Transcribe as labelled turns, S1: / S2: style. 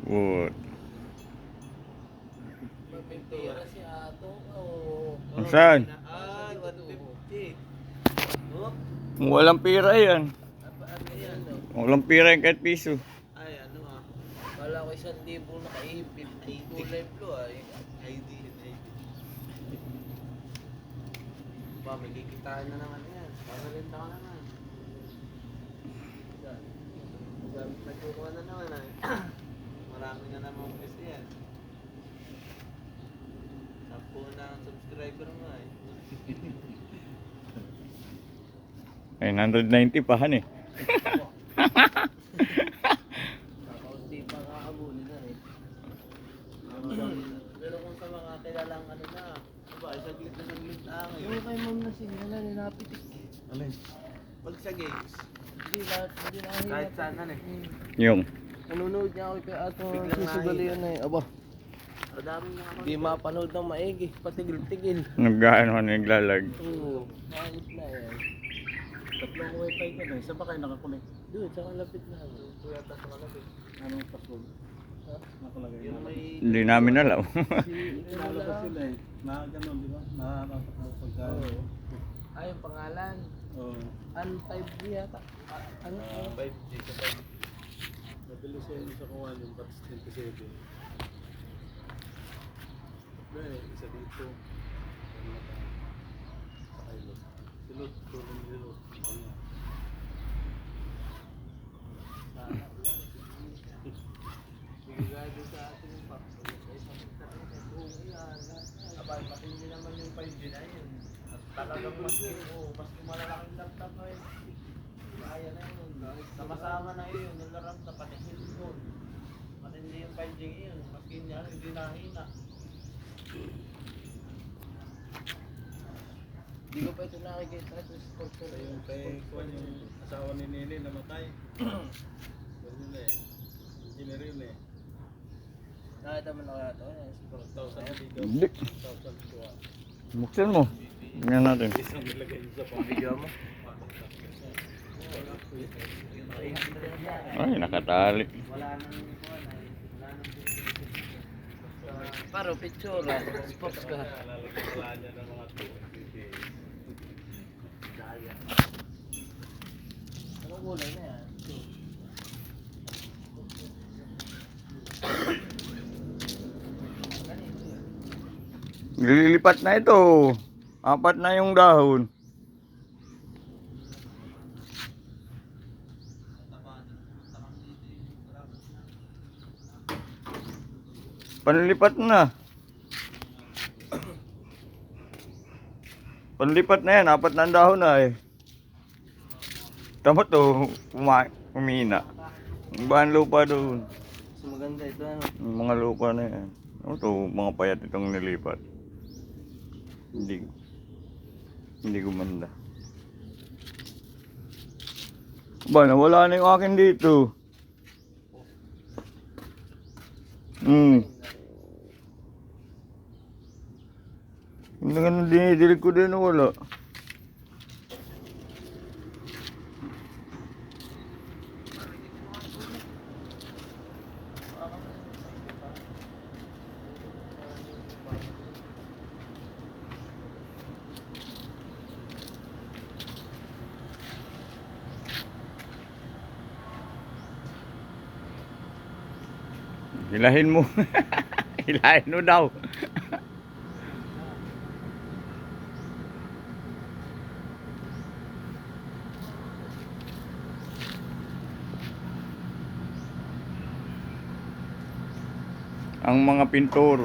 S1: Wood.
S2: Mapipira si Ato.
S1: Saan?
S2: 150. Oh,
S1: Walang pira yan.
S2: ano yan, no?
S1: Walang pira yan kahit piso.
S2: Ay, ano ah. Kala ko 1,000 nakaipit. Kulay blue ay. ID. Ba, may kikitaan na naman yan. Pagalenda ka naman. Yan. Nagkukuha na naman ay. Marami na naman kasi yan. 10 na ang subscriber mo ay.
S1: 990 pa han eh.
S2: Hindi pa kakabuli na eh. Pero kung sa mga kilalang ano na, diba, saglit na lang. Yung kay ma'am na sila na ninapitik.
S3: Alin?
S2: Pag sa games, hindi lahat, hindi na kahit
S3: Kahit saan na eh.
S1: Yung.
S2: Nanonood niya ako kay Ato
S3: Biglang
S2: Susubali
S3: nakita.
S2: yun eh. Aba, madami na ako. Hindi mapanood ng maigi, patigil-tigil.
S1: Naggaano ka naglalag.
S2: Oo, nakakit na yan.
S3: Tatlong wifi ka na. Saan ba kayo nakakunik?
S2: Doon, sa kalapit na. Kuya ta sa kalapit.
S3: Anong password?
S2: Ha?
S3: Nakalagay
S2: Yung
S3: na.
S2: may...
S1: Hindi namin alam.
S3: Nalabas sila eh. Na ganun, di ba? Nakakapag pagka...
S2: Oo. Ay, yung pangalan.
S3: Oo.
S2: An-5 yata. Ano?
S3: 5G sa 5G. Nabilis siya yung sa kuha yung Bats 27. Isa dito. Sa kailot. Silot. Tulong silot.
S2: Sana ulan. Bigay doon sa ating yung paps. Abay, matindi naman yung 5G na yun. At talagang maski malalaking laptop na yun. Kaya na yun. Sama-sama na yun. Yung larap na panihil yun. Matindi yung 5G yun. Maski hindi nahina. Hindi ko pa ito nakikita ito sa sports
S3: Sa yung kay Kwan yung asawa ni Nene namatay. Ganun eh. Engineer yun eh.
S2: Nakita mo na kaya ito. Sports.
S3: 1,000 dito.
S1: Hindi.
S3: 1,000 kuha.
S1: Buksan mo. Tingnan natin.
S3: Isang nilagay sa
S2: Video mo?
S1: Ay, nakatali.
S2: Wala nang paro picture sports ka.
S3: Lalagyan niya ng mga
S2: Daya. Anong kulay na yan?
S1: Lilipat na ito. 4 na yung dahon. Panlipat na. Panlipat na yan. 4 na ang dahon na eh. Tama to. Umina. Ibang lupa doon.
S2: Mas maganda ito ano.
S1: Yung mga lupa na yan. Ano to? Mga payat itong nilipat. Hindi gumanda. Ba, nawala na yung akin dito. Hindi nga nang dinidilig ko din wala. Hilahin mo. Hilahin mo daw. Ang mga pintor.